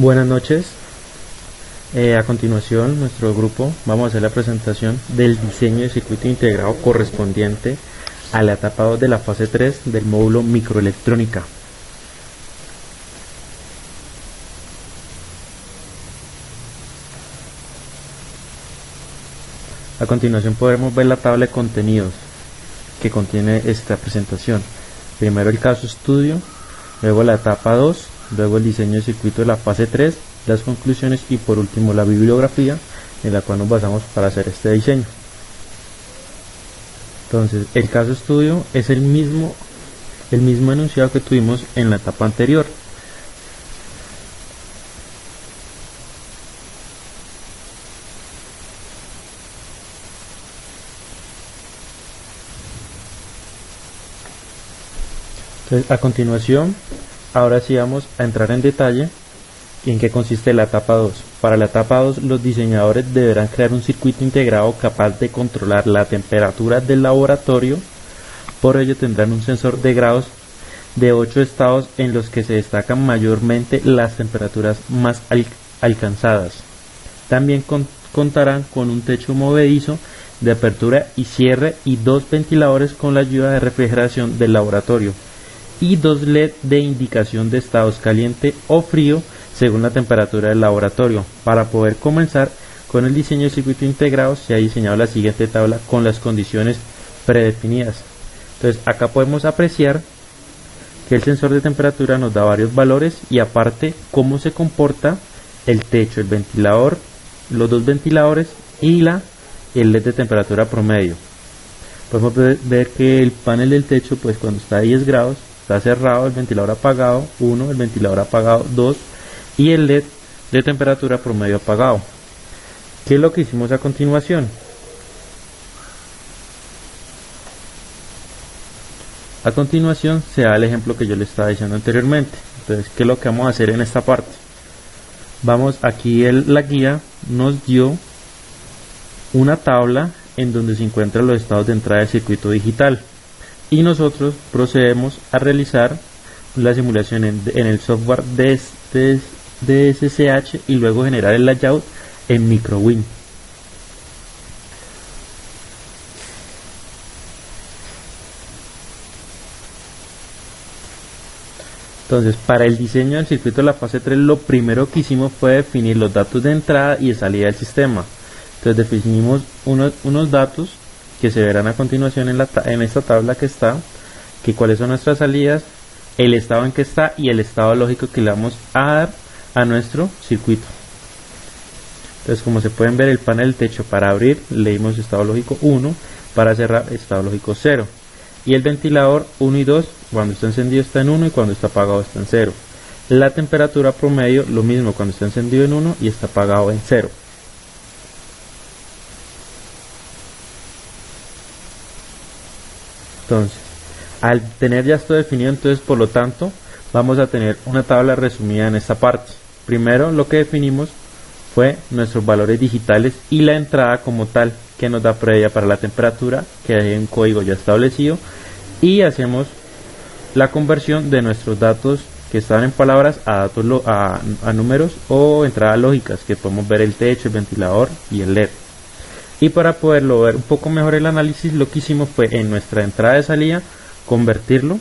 Buenas noches. A continuación, nuestro grupo vamos a hacer la presentación del diseño de circuito integrado correspondiente a la etapa 2 de la fase 3 del módulo microelectrónica. A continuación podremos ver la tabla de contenidos que contiene esta presentación. Primero el caso estudio, luego la etapa 2, luego el diseño de circuito de la fase 3, las conclusiones y por último la bibliografía en la cual nos basamos para hacer este diseño. Entonces el caso estudio es el mismo enunciado que tuvimos en la etapa anterior. Entonces, a continuación, ahora sí vamos a entrar en detalle en qué consiste la etapa 2. Para la etapa 2, los diseñadores deberán crear un circuito integrado capaz de controlar la temperatura del laboratorio. Por ello tendrán un sensor de grados de 8 estados en los que se destacan mayormente las temperaturas más alcanzadas. También contarán con un techo movedizo de apertura y cierre y 2 ventiladores con la ayuda de refrigeración del laboratorio y 2 LED de indicación de estados caliente o frío según la temperatura del laboratorio. Para poder comenzar con el diseño de circuito integrado se ha diseñado la siguiente tabla con las condiciones predefinidas. Entonces acá podemos apreciar que el sensor de temperatura nos da varios valores y aparte cómo se comporta el techo, el ventilador, los 2 ventiladores y el LED de temperatura promedio. Podemos ver que el panel del techo, pues cuando está a 10 grados está cerrado, el ventilador apagado 1, el ventilador apagado 2 y el LED de temperatura promedio apagado. ¿Qué es lo que hicimos a continuación? A continuación se da el ejemplo que yo le estaba diciendo anteriormente. Entonces, ¿qué es lo que vamos a hacer en esta parte? Vamos, aquí la guía nos dio una tabla en donde se encuentran los estados de entrada del circuito digital y nosotros procedemos a realizar la simulación en el software de SSH y luego generar el layout en MicroWin. Entonces, para el diseño del circuito de la fase 3, lo primero que hicimos fue definir los datos de entrada y de salida del sistema. Entonces definimos unos datos que se verán a continuación en esta tabla que está, que cuáles son nuestras salidas, el estado en que está y el estado lógico que le vamos a dar a nuestro circuito. Entonces, como se pueden ver, el panel del techo para abrir le dimos estado lógico 1, para cerrar estado lógico 0, y el ventilador 1 y 2, cuando está encendido está en 1 y cuando está apagado está en 0. La temperatura promedio lo mismo, cuando está encendido en 1 y está apagado en 0. Entonces, al tener ya esto definido, entonces por lo tanto vamos a tener una tabla resumida en esta parte. Primero lo que definimos fue nuestros valores digitales y la entrada como tal que nos da previa para la temperatura, que hay un código ya establecido, y hacemos la conversión de nuestros datos que estaban en palabras a datos a números o entradas lógicas, que podemos ver el techo, el ventilador y el LED. Y para poderlo ver un poco mejor el análisis, lo que hicimos fue en nuestra entrada de salida convertirlo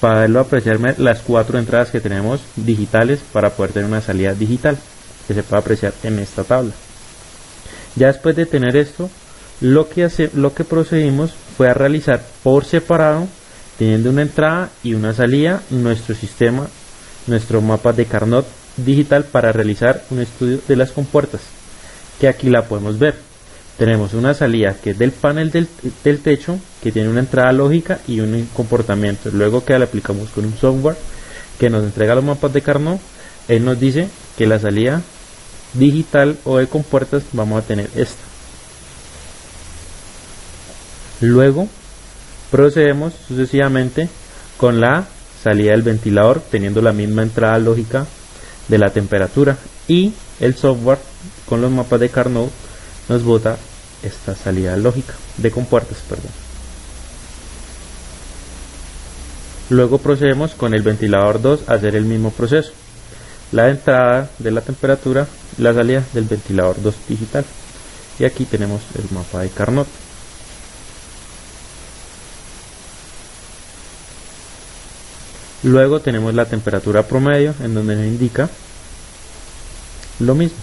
para poderlo apreciar las 4 entradas que tenemos digitales para poder tener una salida digital que se puede apreciar en esta tabla. Ya después de tener esto, lo que procedimos fue a realizar por separado, teniendo una entrada y una salida, nuestro sistema, nuestro mapa de Carnot digital para realizar un estudio de las compuertas, que aquí la podemos ver. Tenemos una salida que es del panel del techo, que tiene una entrada lógica y un comportamiento. Luego que le aplicamos con un software que nos entrega los mapas de Carnot, él nos dice que la salida digital o de compuertas vamos a tener esta. Luego procedemos sucesivamente con la salida del ventilador, teniendo la misma entrada lógica de la temperatura, y el software con los mapas de Carnot nos bota esta salida lógica de compuertas, perdón. Luego procedemos con el ventilador 2 a hacer el mismo proceso. la entrada de la temperatura y la salida del ventilador 2 digital. Y aquí tenemos el mapa de Carnot. Luego tenemos la temperatura promedio, en donde nos indica lo mismo,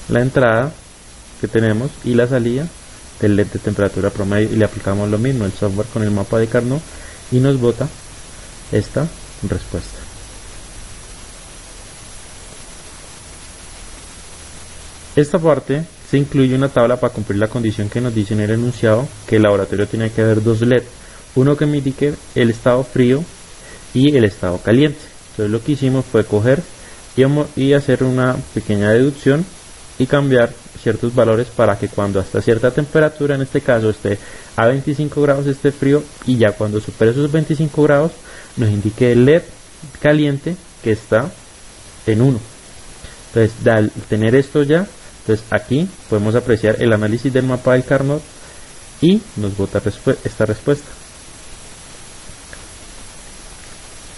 la entrada que tenemos y la salida del LED de temperatura promedio, y le aplicamos lo mismo el software con el mapa de Carnot y nos bota esta respuesta. Esta parte se incluye una tabla para cumplir la condición que nos dice en el enunciado que el laboratorio tiene que haber dos LED, uno que me indique el estado frío y el estado caliente. Entonces lo que hicimos fue coger y hacer una pequeña deducción y cambiar ciertos valores para que cuando hasta cierta temperatura, en este caso esté a 25 grados, esté frío, y ya cuando supere esos 25 grados nos indique el LED caliente que está en 1. Entonces, al tener esto ya, entonces aquí podemos apreciar el análisis del mapa del Carnot y nos bota esta respuesta.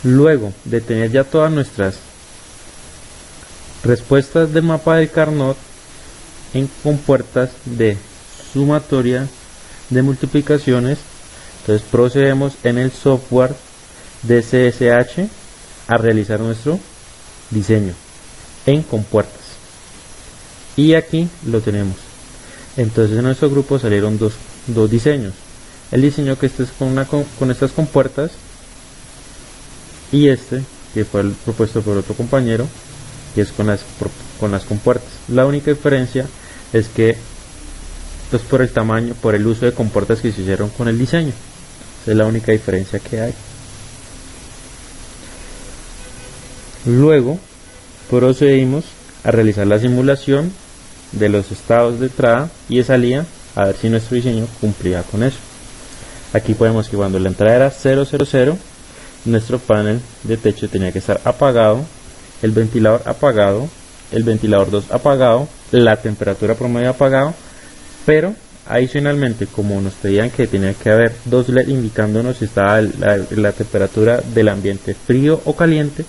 Luego de tener ya todas nuestras respuestas del mapa del Carnot en compuertas de sumatoria de multiplicaciones, entonces procedemos en el software de CSH a realizar nuestro diseño en compuertas, y aquí lo tenemos. Entonces en nuestro grupo salieron dos diseños: el diseño que este es con estas compuertas, y este que fue el propuesto por otro compañero, que es con las compuertas. La única diferencia es que pues por el tamaño, por el uso de compuertas que se hicieron con el diseño, es la única diferencia que hay. Luego procedimos a realizar la simulación de los estados de entrada y de salida, a ver si nuestro diseño cumplía con eso. Aquí podemos que cuando la entrada era 000, nuestro panel de techo tenía que estar apagado, el ventilador apagado, el ventilador 2 apagado, la temperatura promedio apagado, pero adicionalmente, como nos pedían que tenía que haber dos LED indicándonos si estaba la temperatura del ambiente frío o caliente,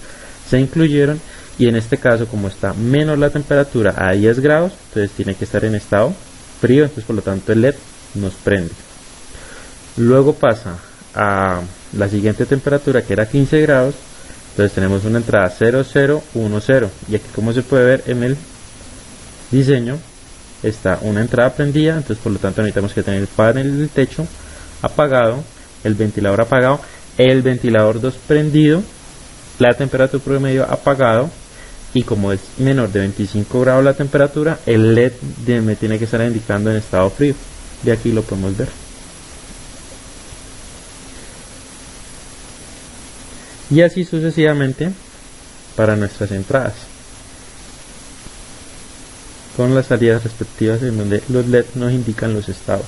se incluyeron, y en este caso, como está menos la temperatura a 10 grados, entonces tiene que estar en estado frío, entonces por lo tanto el LED nos prende. Luego pasa a la siguiente temperatura, que era 15 grados, entonces tenemos una entrada 0010, y aquí, como se puede ver en el diseño, está una entrada prendida, entonces por lo tanto necesitamos que tener el panel del techo apagado, el ventilador apagado, el ventilador 2 prendido, la temperatura promedio apagado, y como es menor de 25 grados la temperatura, el LED me tiene que estar indicando en estado frío, y aquí lo podemos ver. Y así sucesivamente para nuestras entradas, con las salidas respectivas en donde los LED nos indican los estados.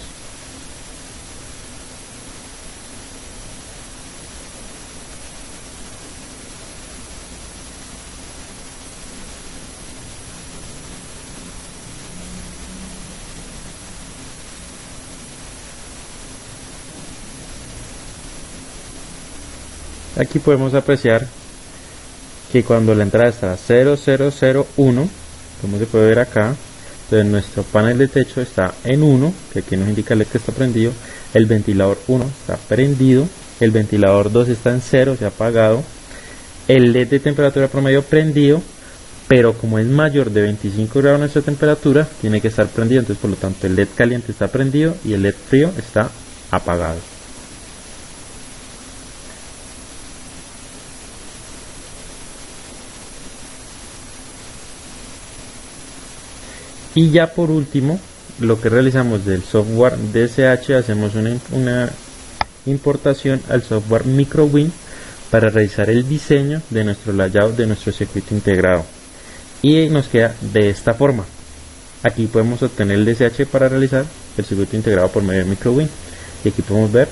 Aquí podemos apreciar que cuando la entrada está 0001, como se puede ver acá, entonces nuestro panel de techo está en 1, que aquí nos indica el LED que está prendido, el ventilador 1 está prendido, el ventilador 2 está en 0, se ha apagado, el LED de temperatura promedio prendido, pero como es mayor de 25 grados nuestra temperatura, tiene que estar prendido, entonces por lo tanto el LED caliente está prendido y el LED frío está apagado. Y ya por último, lo que realizamos del software DSH, hacemos una importación al software MicroWin para realizar el diseño de nuestro layout de nuestro circuito integrado, y nos queda de esta forma. Aquí podemos obtener el DSH para realizar el circuito integrado por medio de MicroWin, y aquí podemos ver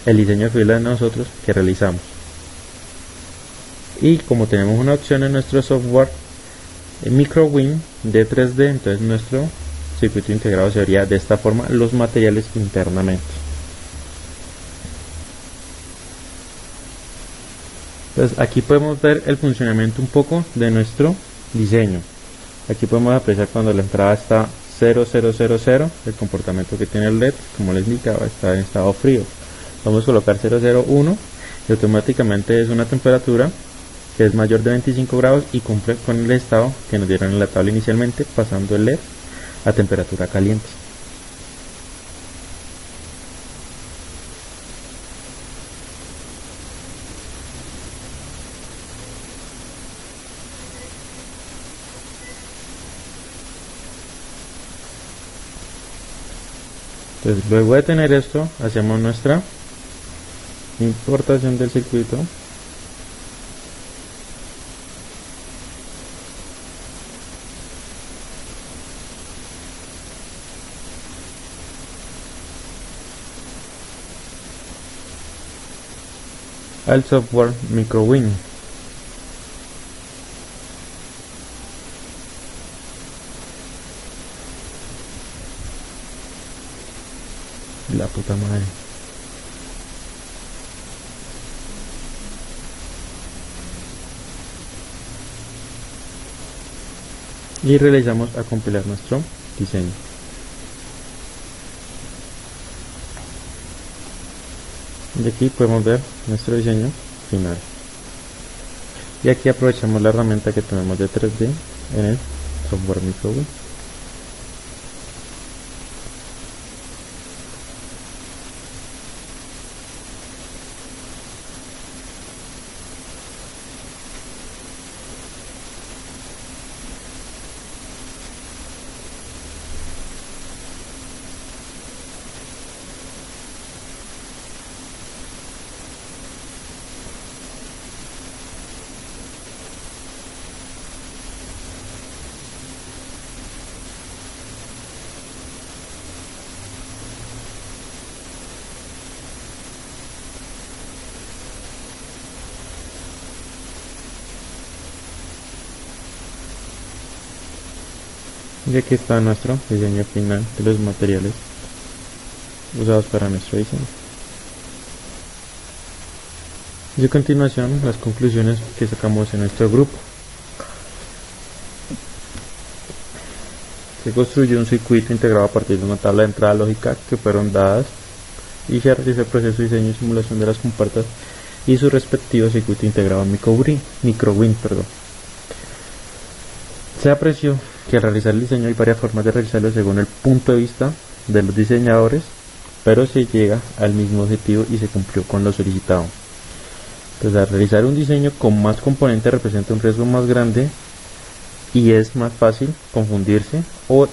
el diseño de fila de nosotros que realizamos. Y como tenemos una opción en nuestro software MicroWin de 3D, entonces nuestro circuito integrado se vería de esta forma los materiales internamente. Entonces aquí podemos ver el funcionamiento un poco de nuestro diseño. Aquí podemos apreciar cuando la entrada está 0000, el comportamiento que tiene el LED, como les indicaba, está en estado frío. Vamos a colocar 001 y automáticamente es una temperatura que es mayor de 25 grados y cumple con el estado que nos dieron en la tabla inicialmente, pasando el LED a temperatura caliente. Entonces, luego de tener esto, hacemos nuestra importación del circuito. Al software MicroWin. La puta madre. Y realizamos a compilar nuestro diseño. Y aquí podemos ver nuestro diseño final. Y aquí aprovechamos la herramienta que tenemos de 3D en el software MicroWin. Y aquí está nuestro diseño final de los materiales usados para nuestro diseño. Y a continuación las conclusiones que sacamos en nuestro grupo. Se construyó un circuito integrado a partir de una tabla de entrada lógica que fueron dadas y se realizó el proceso de diseño y simulación de las compuertas y su respectivo circuito integrado MicroWin. Se apreció que al realizar el diseño hay varias formas de realizarlo según el punto de vista de los diseñadores, pero se llega al mismo objetivo y se cumplió con lo solicitado. Entonces, al realizar un diseño con más componentes representa un riesgo más grande y es más fácil confundirse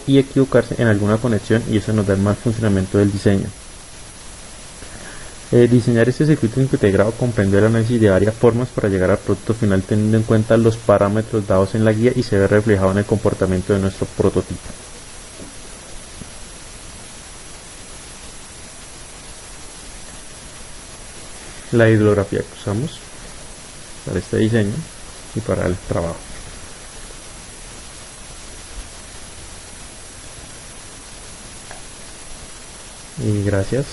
y equivocarse en alguna conexión, y eso nos da el mal funcionamiento del diseño. Diseñar este circuito integrado comprende el análisis de varias formas para llegar al producto final, teniendo en cuenta los parámetros dados en la guía y se ve reflejado en el comportamiento de nuestro prototipo. La hidrografía que usamos para este diseño y para el trabajo. Y gracias.